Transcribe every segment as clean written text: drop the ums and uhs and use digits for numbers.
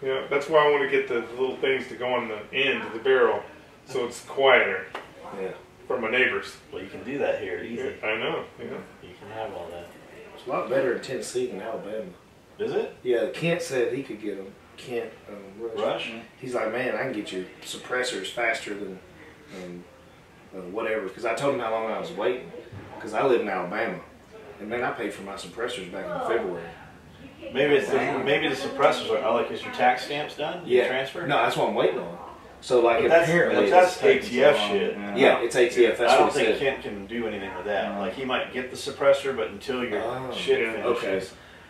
Yeah, that's why I want to get the little things to go on the end of the barrel, so it's quieter. Yeah. For my neighbors. Well, you can do that here easy. Yeah, I know. Yeah. You can have all that. It's a lot better in Tennessee than Alabama. Is it? Yeah, Kent said he could get them. Kent Rush? He's like, man, I can get you suppressors faster than whatever. Because I told him how long I was waiting. Because I live in Alabama, and man, I paid for my suppressors back in February. Maybe it's maybe the suppressors are like, is your tax stamps done? Yeah. Transfer? No, that's what I'm waiting on. So like, But that's, apparently, that's it's ATF shit. Yeah, it's ATF. That's I don't what it think said. Kent can do anything with that. Like, he might get the suppressor, but until your shit finishes. Okay.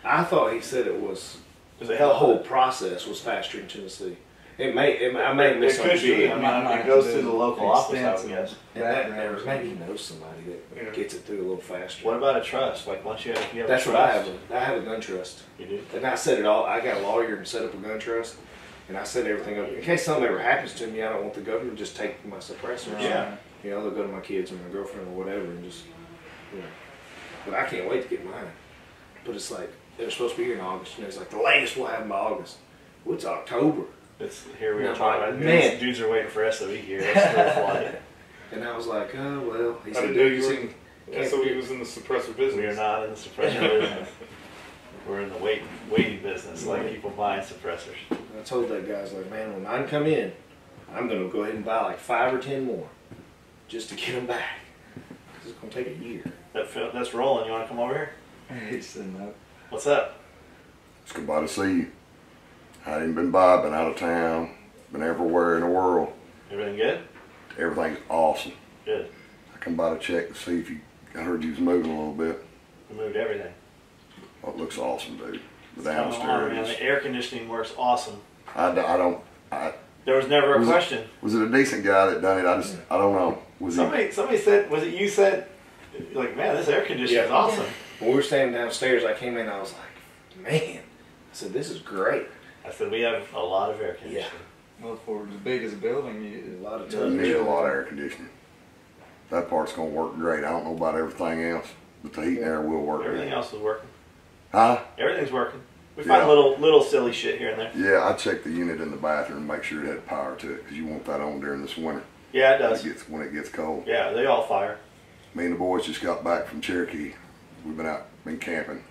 I thought he said it was. Because the The whole process was faster in Tennessee. I may have It could misunderstood. be. I mean, it goes through the local office, I would guess. And maybe he knows somebody that gets it through a little faster. What about a trust? Like, once you have, if you have That's a what I trust, have. I have a gun trust. you do? And I set it all. I got a lawyer and set up a gun trust, and I set everything up in case something ever happens to me. I don't want the government to just take my suppressors. Yeah. You know, they'll go to my kids or my girlfriend or whatever, and just, you know. But I can't wait to get mine. But it's like they're supposed to be here in August, and it's like the latest we'll have them by August. Well, it's October. It's here we No, are talking about. man. Dudes are waiting for us to be here. That's still flying. And I was like, oh well. He I said, didn't know dude, you were in, yeah, so he was in the suppressor business. We are not in the suppressor business. We're in the waiting business, like people buying suppressors. I told that guy, I was like, man, when mine come in, I'm going to go ahead and buy like 5 or 10 more just to get them back. Because it's going to take a year. That's rolling. You want to come over here? He's sitting up. What's up? Just come by to see you. I ain't been by, been out of town, been everywhere in the world. Everything good? Everything's awesome. Good. I come by to check to see if you, I heard you was moving a little bit. We moved everything. Oh, it looks awesome, dude. The Coming along, man. downstairs. The air conditioning works awesome. I There was never a Was it- question. was it a decent guy that done it? I don't know. Was he? Somebody said, was it you said, like, man, this air conditioning is Yeah. awesome. When we were standing downstairs, I came in, I was like, man. I said, this is great. I said, we have a lot of air conditioning. Well, for as big as a building, you A lot of You tons. need a lot of air conditioning. That part's gonna work great. I don't know about everything else, but the heat and air will work. Everything good. else is working. Huh? Everything's working. We Yeah. find little silly shit here and there. Yeah, I checked the unit in the bathroom and make sure it had power to it because you want that on during this winter. Yeah, it does. When it gets cold. Yeah, they all fire. Me and the boys just got back from Cherokee. We've been camping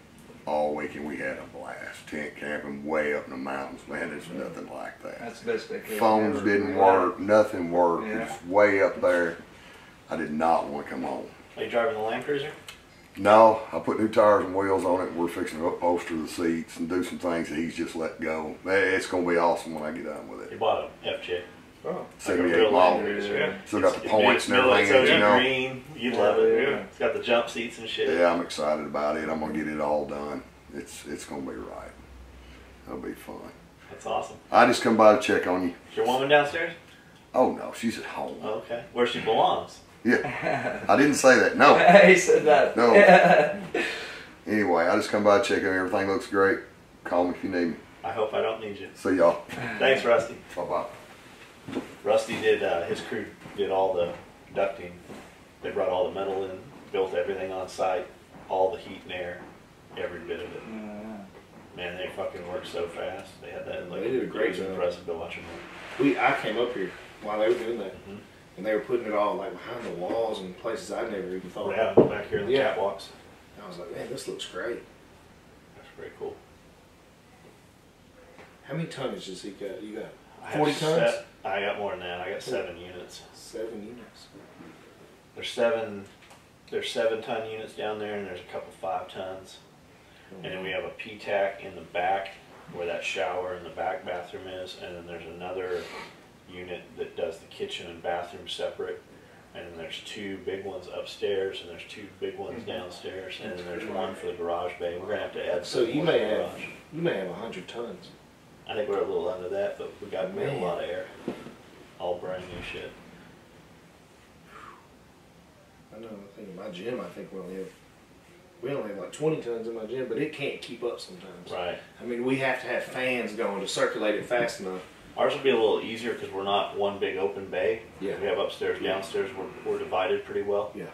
all week and we had a blast. Tent camping way up in the mountains. Man, there's nothing like that. that's the best vacation. Phones ever. didn't work, nothing worked. Yeah. It was way up there. I did not want to come home. Are you driving the Land Cruiser? No, I put new tires and wheels on it. We're fixing to upholster the seats and do some things that he's just let go. It's going to be awesome when I get done with You it. bought a FJ. Oh. Like a 78 real Land model. Cruiser, yeah. Still got the It's points and big, everything, it's you know. green. You love it. Yeah. It's got the jump seats and shit. Yeah, I'm excited about it. I'm going to get it all done. It's going to be right. It'll be fun. That's awesome. I just come by to check on you. Is your woman downstairs? Oh, no, she's at home. Oh, okay. Where she belongs. Yeah, I didn't say that. No. He said that. No. Anyway, I just come by to check on you. Everything looks great. Call me if you need me. I hope I don't need you. See y'all. Thanks, Rusty. Bye-bye. Rusty did, his crew did all the ducting. They brought all the metal in, built everything on site, all the heat and air, every bit of it. Man, they fucking worked so fast. They had that in like They did a great it was job. impressive to watch them work. I came up here while they were doing that. Mhm. And they were putting it all like behind the walls and places I never even thought Yeah, of. back here in the Yeah. catwalks. I was like, man, this looks great. That's pretty cool. How many tonnage does he got? You got I have 40 tons? I got more than that. I got 7 units. 7 units. There's 7-ton units down there, and there's a couple 5 tons. And then we have a P-TAC in the back where that shower and the back bathroom is, and then there's another unit that does the kitchen and bathroom separate, and then there's 2 big ones upstairs, and there's 2 big ones downstairs, and then there's 1 for the garage bay. We're gonna have to add. So some you more may to the have garage. 100 tons. I think we're a little under that, but we got Man. a lot of air. All brand new shit. I know. I think in my gym, I think we only have like 20 tons in my gym, but it can't keep up sometimes. Right. I mean, we have to have fans going to circulate it fast enough. Ours will be a little easier because we're not one big open bay. Yeah. We have upstairs, downstairs. We're divided pretty well. Yeah.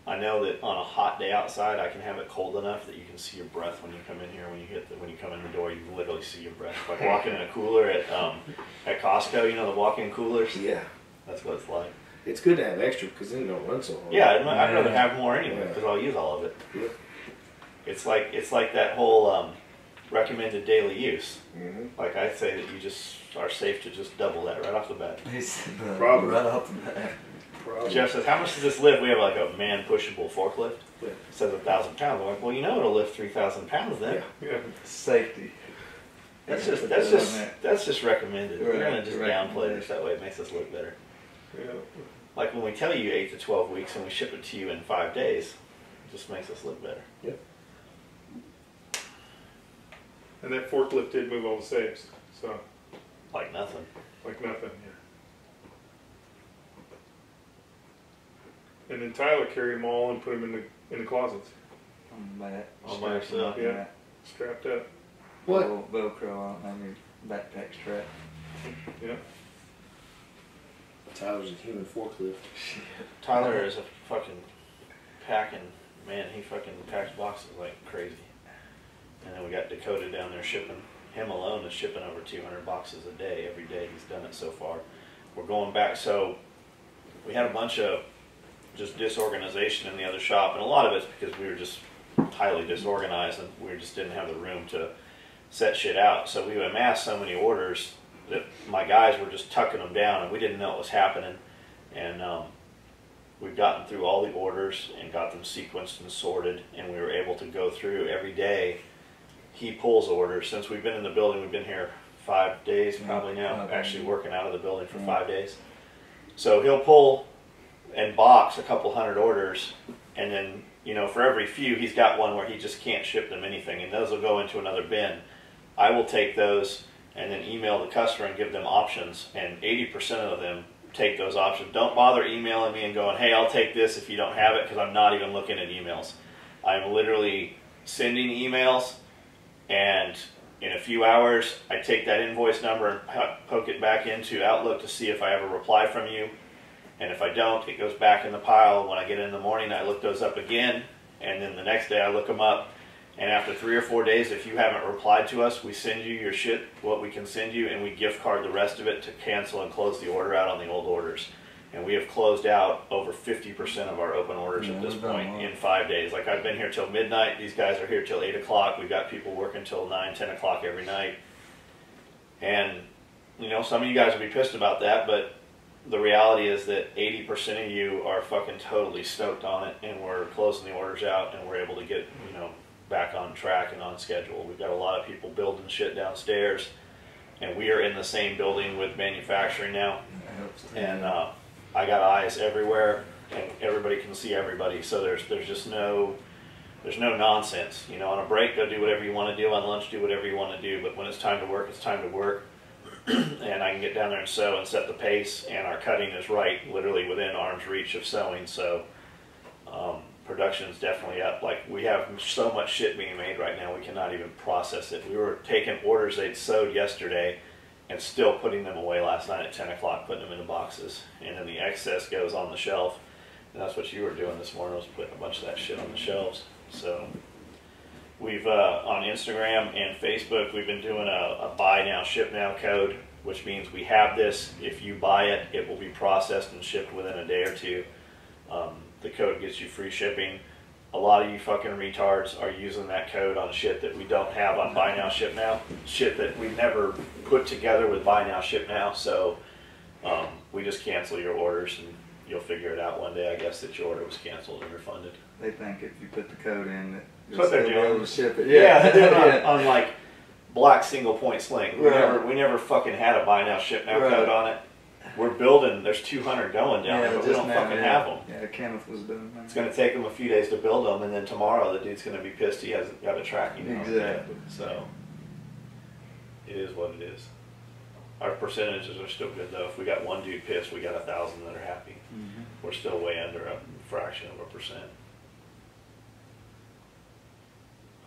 I know that on a hot day outside, I can have it cold enough that you can see your breath when you come in here. When you come in the door, you can literally see your breath. Like walking in a cooler at Costco, you know, the walk-in coolers. Yeah. That's what it's like. It's good to have extra because then it don't run so hard. Yeah, I'd rather have more anyway because I'll use all of it. Yep. It's like that whole recommended daily use. Mm-hmm. Like I say that you just are safe to just double that right off the bat. He said, Probably. right off the bat. Probably. Jeff says, how much does this lift? We have like a man pushable forklift. Yeah. It says 1,000 pounds. I'm like, well, you know it'll lift 3,000 pounds then. Yeah. Yeah. Safety. That's Yeah. just recommended. We're gonna just Right. downplay this that way. It makes us look better. Yeah. Like when we tell you 8 to 12 weeks and we ship it to you in 5 days, it just makes us look better. Yep. And that forklift did move all the safes, so Like nothing. like nothing. Yeah. And then Tyler carried them all and put them in the closets, On the back. All by yourself. Yeah. strapped up. What? Velcro on your backpack strap. Yeah. Tyler's a human forklift. Tyler is a fucking packing man. He fucking packs boxes like crazy. And then we got Dakota down there shipping. Him alone is shipping over 200 boxes a day. Every day he's done it so far. We're going back. So we had a bunch of just disorganization in the other shop, and a lot of it's because we were just highly disorganized and we just didn't have the room to set shit out. So we amassed so many orders that my guys were just tucking them down, and we didn't know what was happening. And we've gotten through all the orders and got them sequenced and sorted, and we were able to go through every day. He pulls orders. Since we've been in the building, we've been here 5 days probably now, actually working out of the building for 5 days. So he'll pull and box a couple hundred orders, and then, you know, for every few, he's got one where he just can't ship them anything, and those will go into another bin. I will take those and then email the customer and give them options, and 80% of them take those options. Don't bother emailing me and going, hey, I'll take this if you don't have it, because I'm not even looking at emails. I'm literally sending emails, and in a few hours, I take that invoice number and poke it back into Outlook to see if I ever reply from you. And if I don't, it goes back in the pile. When I get in the morning, I look those up again, and then the next day I look them up. And after 3 or 4 days, if you haven't replied to us, we send you your shit, what we can send you, and we gift card the rest of it to cancel and close the order out on the old orders. And we have closed out over 50% of our open orders at this point in 5 days. Like, I've been here till midnight. These guys are here till 8 o'clock. We've got people working till 9, 10 o'clock every night. And, you know, some of you guys will be pissed about that, but the reality is that 80% of you are fucking totally stoked on it, and we're closing the orders out, and we're able to get, you know, back on track and on schedule. We've got a lot of people building shit downstairs, and we are in the same building with manufacturing now. And I got eyes everywhere, and everybody can see everybody. So there's just no nonsense. You know, on a break, go do whatever you want to do. On lunch, do whatever you want to do. But when it's time to work, it's time to work. And I can get down there and sew and set the pace, and our cutting is right, literally within arm's reach of sewing. So production is definitely up. Like, we have so much shit being made right now, we cannot even process it. We were taking orders they'd sewed yesterday and still putting them away last night at 10 o'clock, putting them into boxes. And then the excess goes on the shelf. And that's what you were doing this morning, was putting a bunch of that shit on the shelves. So we've, on Instagram and Facebook, we've been doing a buy now, ship now code, which means we have this. If you buy it, it will be processed and shipped within a day or two. The code gets you free shipping. A lot of you fucking retards are using that code on shit that we don't have on buy now, ship now. Shit that we never put together with buy now, ship now. So we just cancel your orders, and you'll figure it out one day, I guess, that your order was canceled and refunded. They think if you put the code in, that That's what they're still be able doing. to ship it. Yeah, they're doing Yeah. on like black single point sling. Right. We never fucking had a buy now, ship now Right. code on it. We're building, there's 200 going down there, but we just don't now, fucking yeah. have them. Yeah, Kenneth was doing that. It's going to take them a few days to build them, and then tomorrow the dude's going to be pissed he hasn't got a tracking on it yet. Exactly. So it is what it is. Our percentages are still good, though. If we got one dude pissed, we got 1,000 that are happy. Mhm. We're still way under a fraction of a percent.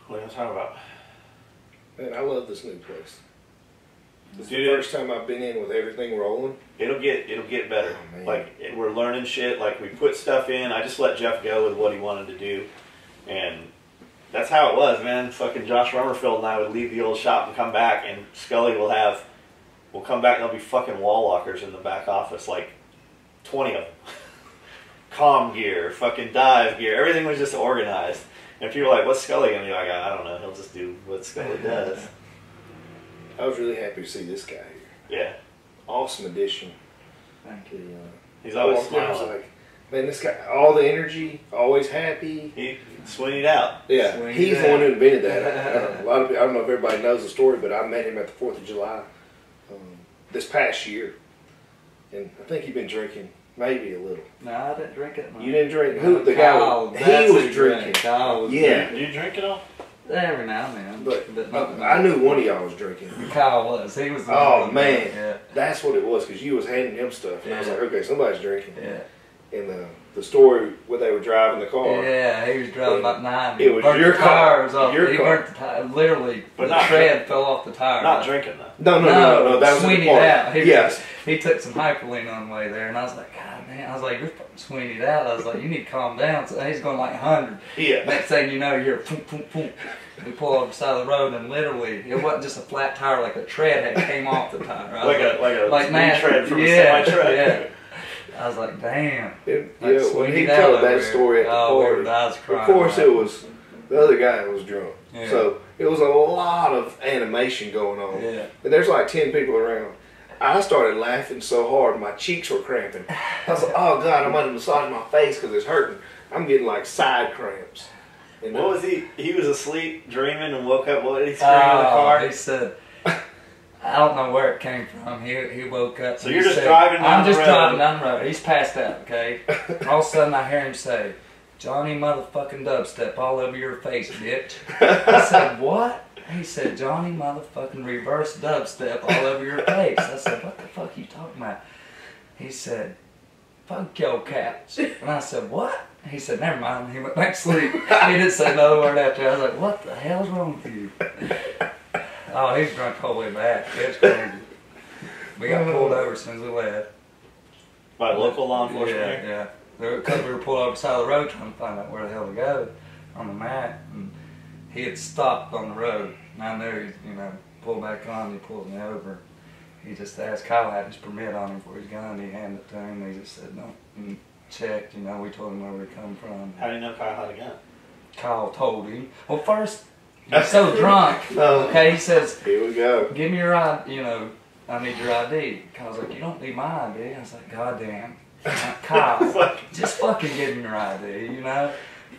What are you going to talk about? Man, I love this new place. This is the first time I've been in with everything rolling. It'll get better. Oh, man. Like we're learning shit. Like we put stuff in. I just let Jeff go with what he wanted to do, and that's how it was, man. Fucking Josh Rummerfield and I would leave the old shop and come back, and Scully will come back and there'll be fucking wall lockers in the back office, like 20 of them. Comm gear, fucking dive gear, everything was just organized. And people are like, what's Scully gonna do? I go, I don't know, he'll just do what Scully does. I was really happy to see this guy here. Yeah. Awesome addition. Thank you. He's always I was smiling. like, man, this guy, all the energy, always happy. He swinged out. Yeah, Swing he's it the one out. who invented that. A lot of people, I don't know if everybody knows the story, but I met him at the 4th of July this past year. And I think he'd been drinking maybe a little. No, I didn't drink it. You didn't drink? Who? The Kyle, guy, that's he was who drinking. drank. Kyle was Yeah. Do you drink it all? every now and then. But not I knew one of y'all was drinking. Kyle was. He was. The Oh, one. man. Yeah. That's what it was, because you was handing him stuff. And I was Yeah. like, okay, somebody's drinking. Yeah. And the story where they were driving the car. Yeah, he was driving about 90. It was burnt your the car. tires off. Your he car. burnt the tire. Literally, But the not tread fell off the tire. Not drinking though. No. That was Sweeney the part. out. Yes. He took some hyperlean on the way there, and I was like, God damn. I was like, you're fucking Sweeneyed out. I was like, you need to calm down. So he's going like 100. Yeah. Next thing you know, you hear boom, boom, boom. We pull off the side of the road, and literally, it wasn't just a flat tire, like a tread had came off the tire. I was Like a man, tread from yeah, a semi-truck. yeah. I was like, damn. Yeah, Like when Sweeney he down told over that there. story at the Oh, party, I was crying. of course it was, the other guy was drunk. Yeah. So it was a lot of animation going on. Yeah. And there's like 10 people around. I started laughing so hard, my cheeks were cramping. I was like, oh God, I'm going to massage my face because it's hurting. I'm getting like side cramps. And What was he? He was asleep, dreaming, and woke up. What did he scream in the car? He said, I don't know where it came from. He woke up. So and you're he just said, driving down I'm the just road. driving down the road. He's passed out, okay? All of a sudden I hear him say, Johnny motherfucking dubstep all over your face, bitch. I said, what? He said, Johnny motherfucking reverse dubstep all over your face. I said, what the fuck are you talking about? He said, fuck your cats. And I said, what? He said, never mind. He went back to sleep. He didn't say another word after. I was like, what the hell's wrong with you? Oh, he's drunk all the way back. It's crazy. We got pulled over as soon as we left. By local law enforcement. Yeah, here? yeah. Because we were pulled over the side of the road trying to find out where the hell to go on the map. And he had stopped on the road. And I knew he, pulled back on. He pulled me over. He just asked Kyle had his permit on him for his gun. He handed it to him. He just said, no. And checked, we told him where we come from. How do you know Kyle had a gun? Kyle told him. Well, first, he was so drunk. Okay, he says, Here we go. give me your ID, I need your ID. Kyle's like, you don't need my ID. I was like, God damn. Kyle, just fucking give him your ID,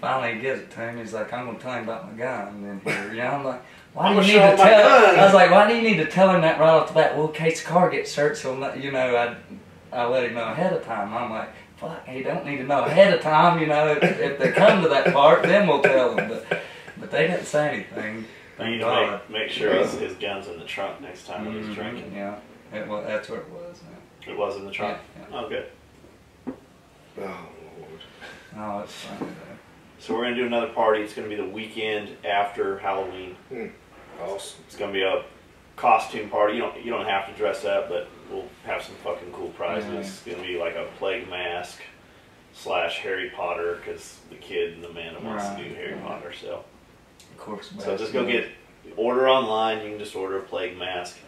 Finally he gives it to him. He's like, I'm going to tell him about my gun in here. I'm like, why do you need to tell him? I was like, why do you need to tell him that right off the bat? Well, in case the car gets searched, he'll not, I let him know ahead of time. I'm like, fuck, he don't need to know ahead of time, if they come to that part, then we'll tell them. But they didn't say anything. You need to make sure his gun's in the trunk next time when he's drinking. Yeah, that's where it was. It was in the trunk? Yeah. Oh, good. Oh, Lord. Oh, it's funny though. So we're going to do another party. It's going to be the weekend after Halloween. Awesome. It's going to be a costume party. You don't have to dress up, but we'll have some fucking cool prizes. It's going to be like a plague mask / Harry Potter, because the kid and the man wants to do Harry Potter. So, Of course. so just go order online. You can just order a plague mask.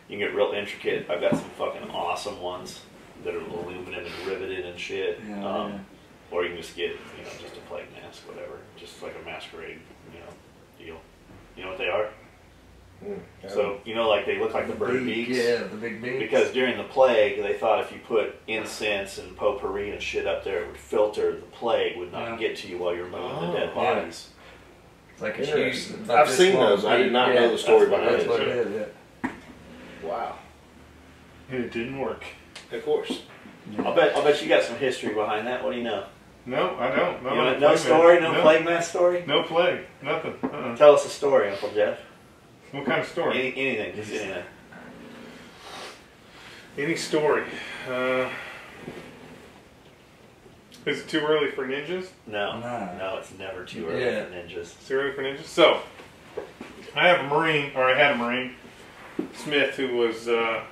You can get real intricate. I've got some fucking awesome ones that are aluminum and riveted and shit. Yeah. Or you can just get, just a plague mask, whatever. Just like a masquerade, deal. You know what they are? So, like they look like the bird beaks. Yeah, the big beaks. Because during the plague, they thought if you put incense and potpourri and shit up there, it would filter the plague, would not get to you while you're moving the dead bodies. It's like a huge. I've seen those. I did not know the story behind That's it. what it is, yeah. Wow. It didn't work. Of course. I'll bet you got some history behind that. What do you know? No, I don't. No story? No plague mask story? No plague. Nothing. Tell us a story, Uncle Jeff. What kind of story? Anything. Just anything. Any story. Is it too early for ninjas? No, it's never too early for ninjas. It's too early for ninjas? So, I had a Marine, Smith, who was a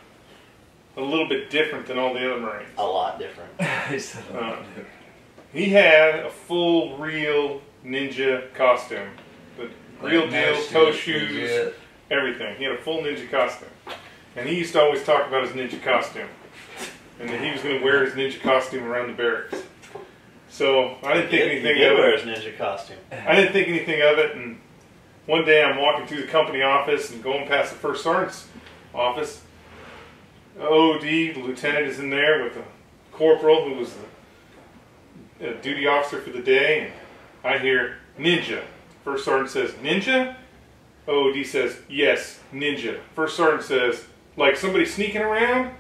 little bit different than all the other Marines. A lot different. He said a lot different. He had a full, real ninja costume. The real deal, toe shoes, legit. everything. He had a full ninja costume. And he used to always talk about his ninja costume. And that he was going to wear his ninja costume around the barracks. So I didn't think anything he did of wear it. his ninja costume. I didn't think anything of it. And one day I'm walking through the company office and going past the first sergeant's office. OD, the lieutenant, is in there with a corporal who was the duty officer for the day. And I hear, ninja. First sergeant says, ninja? OD says, yes, ninja. First sergeant says, like somebody sneaking around?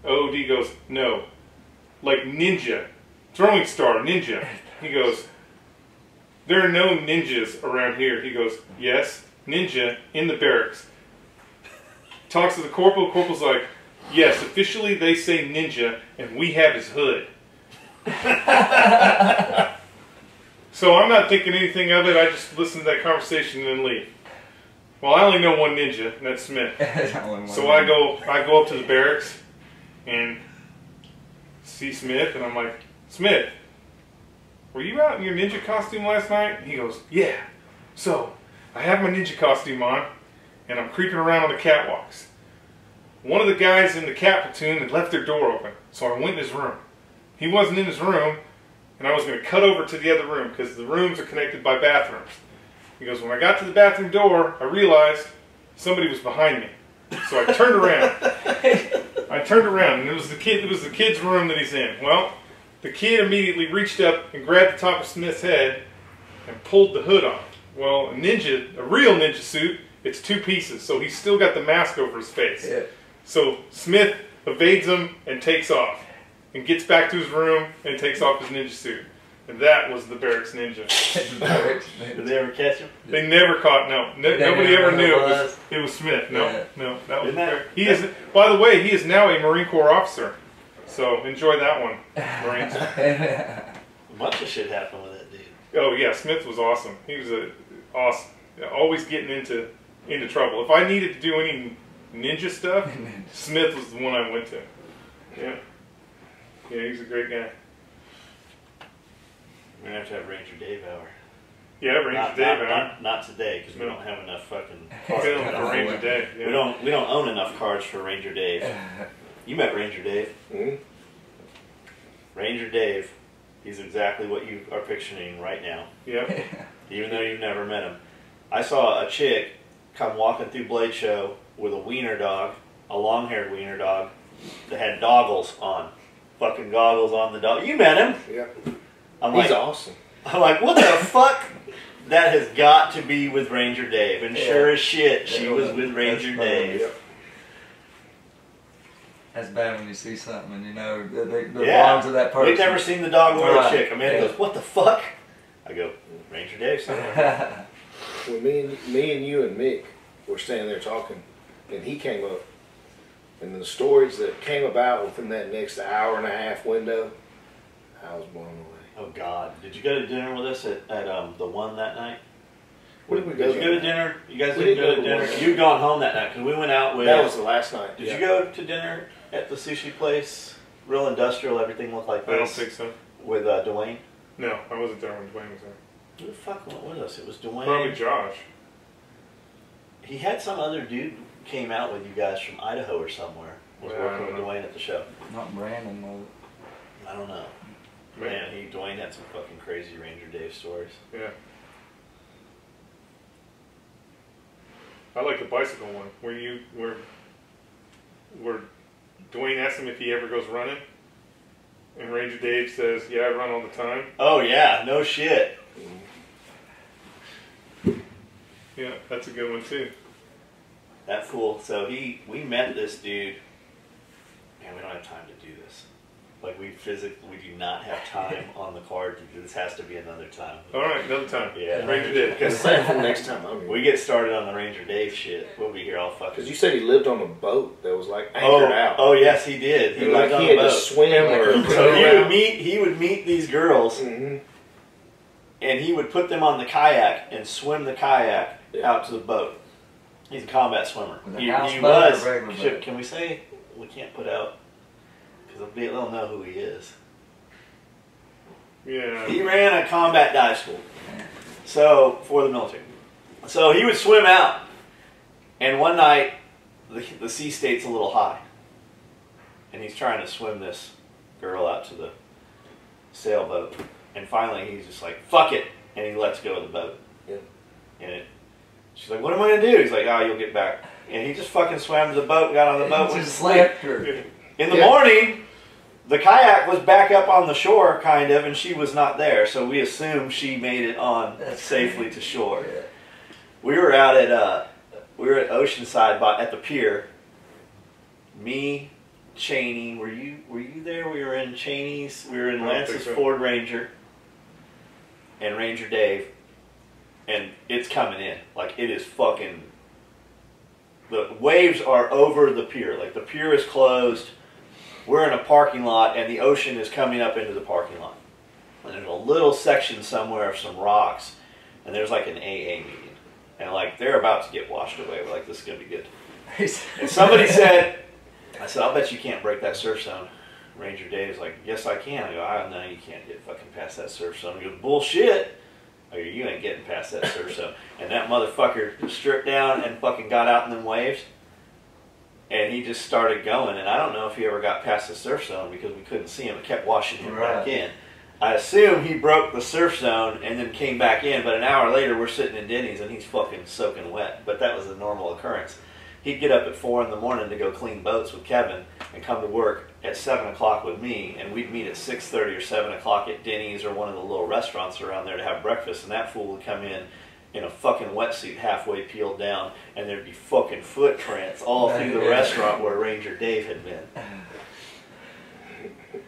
OD goes, no. Like ninja. Throwing star, ninja. He goes, there are no ninjas around here. He goes, yes, ninja in the barracks. Talks to the corporal. Corporal's like, yes, officially they say ninja, and we have his hood. So I'm not thinking anything of it. I just listen to that conversation and then leave. Well, I only know one ninja, and that's Smith. So I go up to the barracks and see Smith, and I'm like, Smith, were you out in your ninja costume last night? And he goes, yeah. So I have my ninja costume on, and I'm creeping around on the catwalks. One of the guys in the cat platoon had left their door open, so I went in his room. He wasn't in his room, and I was going to cut over to the other room because the rooms are connected by bathrooms. He goes, when I got to the bathroom door, I realized somebody was behind me. So I turned around. And it was the kid's room that he's in. Well, the kid immediately reached up and grabbed the top of Smith's head and pulled the hood off. Well, a real ninja suit, it's two pieces, so he's still got the mask over his face. Yeah. So Smith evades him and takes off, and gets back to his room and takes off his ninja suit. And that was the barracks ninja. Did they ever catch him? They never caught. Nobody ever knew it was Smith. Yeah. No, that was. Isn't He is. By the way, he is now a Marine Corps officer. So enjoy that one, Marines. A bunch of shit happened with that dude. Oh yeah, Smith was awesome. He was awesome. Always getting into trouble. If I needed to do any ninja stuff, Smith was the one I went to. Yeah. Yeah, he's a great guy. We're going to have Ranger Dave hour. Yeah, Ranger Dave hour. Not today, because we don't have enough fucking For Ranger Dave. Yeah. We don't own enough cards for Ranger Dave. You met Ranger Dave. Mm-hmm. Ranger Dave, he's exactly what you are picturing right now. Yep. Even though you've never met him. I saw a chick come walking through Blade Show with a wiener dog, a long-haired wiener dog, that had goggles on. Fucking goggles on the dog. You met him. Yeah. He's awesome. I'm like, what the fuck? That has got to be with Ranger Dave. And sure as shit, she was with Ranger Dave. Yep. That's bad when you see something and you know the belongs to that person. We've never seen the dog or Right. a chick. Amanda goes, what the fuck? I go, Ranger Dave, somewhere. When me and you and Mick were standing there talking, and he came up, and the stories that came about within that next hour and a half window, I was blown away. Oh God! Did you go to dinner with us at the one that night? Where did we go? Did you go to dinner? You guys We didn't didn't go to go to dinner. one. You'd gone home that night because we went out with. That was the last night. Did you go to dinner at the sushi place? Real industrial. Everything looked like this. I don't think so. With Dwayne. No, I wasn't there when Dwayne was there. Who the fuck went with us? It was Dwayne. Probably Josh. He had some other dude came out with you guys from Idaho or somewhere. Was Yeah, I working don't with know. Dwayne at the show. Not Brandon, was it? I don't know. Man, Dwayne had some fucking crazy Ranger Dave stories. Yeah. I like the bicycle one where Dwayne asks him if he ever goes running, and Ranger Dave says, "Yeah, I run all the time." Oh yeah, no shit. Yeah, that's a good one too. That fool. So we met this dude. Man, we don't have time to do this. Like we do not have time on the card to do this. Has to be another time. All right, another time. Yeah. Ranger Dave. That's that for next time. I mean, We get started on the Ranger Dave shit. We'll be here all fucking. because you said he lived on a boat that was like anchored out. Oh yes, he did. He And like lived on he a had boat. to swim or So he would meet these girls, Mm-hmm. and he would put them on the kayak and swim the kayak Yeah. out to the boat. He's a combat swimmer. Was He it houseboat or was. regular boat? Can we say we can't put out because they'll know who he is. Yeah. He ran a combat dive school, so for the military. So he would swim out, and one night the sea state's a little high, and he's trying to swim this girl out to the sailboat, and finally he's just like, "Fuck it," and he lets go of the boat. Yeah. And she's like, "What am I gonna do?" He's like, "Oh, you'll get back." And he just fucking swam to the boat, got on the boat, went to Just sleep. left her. In the morning, the kayak was back up on the shore, kind of, and she was not there. So we assumed she made it on safely to shore. Yeah. We were out at Oceanside at the pier. Me, Cheney, were you there? We were in Cheney's. We were in Lance's Ford Ranger, and Ranger Dave, and it's coming in like it is fucking. The waves are over the pier. Like the pier is closed. We're in a parking lot, and the ocean is coming up into the parking lot. And there's a little section somewhere of some rocks, and there's like an AA meeting, and like they're about to get washed away. We're like, this is gonna be good. And somebody said, I said, "I'll bet you can't break that surf zone." Ranger Dave's like, "Yes, I can." I go, "I know you can't get fucking past that surf zone." He goes, "Bullshit." I go, "You ain't getting past that surf zone." And that motherfucker stripped down and fucking got out in them waves. And he just started going, and I don't know if he ever got past the surf zone because we couldn't see him. It kept washing him back in. I assume he broke the surf zone and then came back in, but an hour later we're sitting in Denny's and he's fucking soaking wet. But that was a normal occurrence. He'd get up at 4 in the morning to go clean boats with Kevin and come to work at 7 o'clock with me, and we'd meet at 6:30 or 7 o'clock at Denny's or one of the little restaurants around there to have breakfast, and that fool would come in a fucking wetsuit halfway peeled down, and there'd be fucking footprints all through the restaurant where Ranger Dave had been.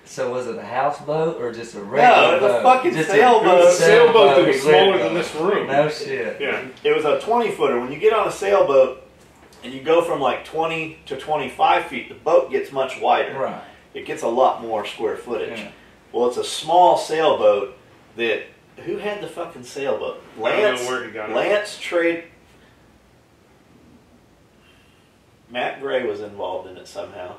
So was it a houseboat or just a regular boat? No, it was a fucking just sailboat. It was a sailboat that was smaller than this room. No shit. Yeah. It was a 20-footer. When you get on a sailboat and you go from like 20 to 25 feet, the boat gets much wider. Right. It gets a lot more square footage. Yeah. Well, it's a small sailboat that... Who had the fucking sailboat? I don't know where he got it. Lance trade... Matt Gray was involved in it somehow.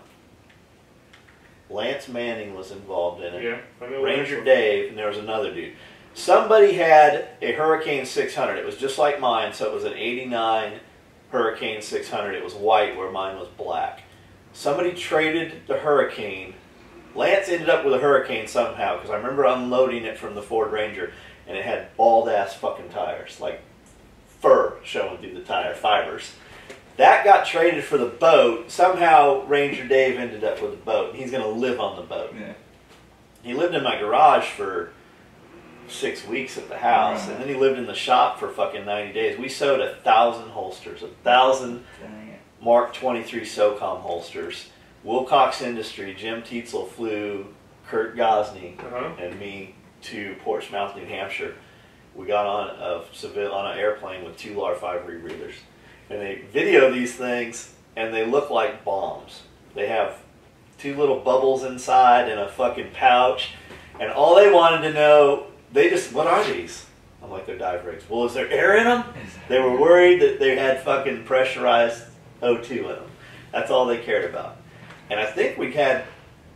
Lance Manning was involved in it. Yeah, I know. Ranger Dave, and there was another dude. Somebody had a Hurricane 600. It was just like mine, so it was an 89 Hurricane 600. It was white where mine was black. Somebody traded the Hurricane. Lance ended up with a Hurricane somehow, because I remember unloading it from the Ford Ranger, and it had bald-ass fucking tires, like fur showing through the tire fibers. That got traded for the boat. Somehow Ranger Dave ended up with the boat, and he's going to live on the boat. Yeah. He lived in my garage for 6 weeks at the house, Right. and then he lived in the shop for fucking 90 days. We sewed 1,000 holsters, 1,000 Dang it. Mark 23 SOCOM holsters. Wilcox Industry, Jim Tietzel flew Kurt Gosney and me to Portsmouth, New Hampshire. We got on an airplane with 2 LAR-5 rebreathers. And they video these things, and they look like bombs. They have 2 little bubbles inside and a fucking pouch. And all they wanted to know, what are these? I'm like, they're dive rigs. Well, is there air in them? They were worried that they had fucking pressurized O2 in them. That's all they cared about. And I think we had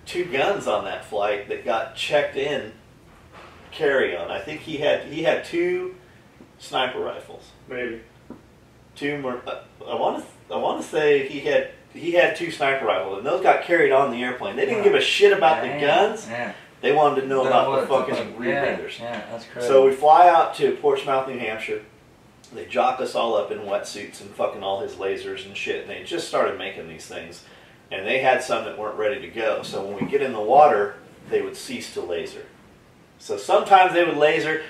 2 guns on that flight that got checked in carry-on. I think he had 2 sniper rifles. Maybe. 2 more. I want to say he had 2 sniper rifles, and those got carried on the airplane. They didn't give a shit about the guns. Yeah. They wanted to know about the fucking rebreathers. Yeah, that's crazy. So we fly out to Portsmouth, New Hampshire. They jock us all up in wetsuits and fucking all his lasers and shit. And they just started making these things. And they had some that weren't ready to go. So when we get in the water, they would cease to laser. So sometimes they would laser.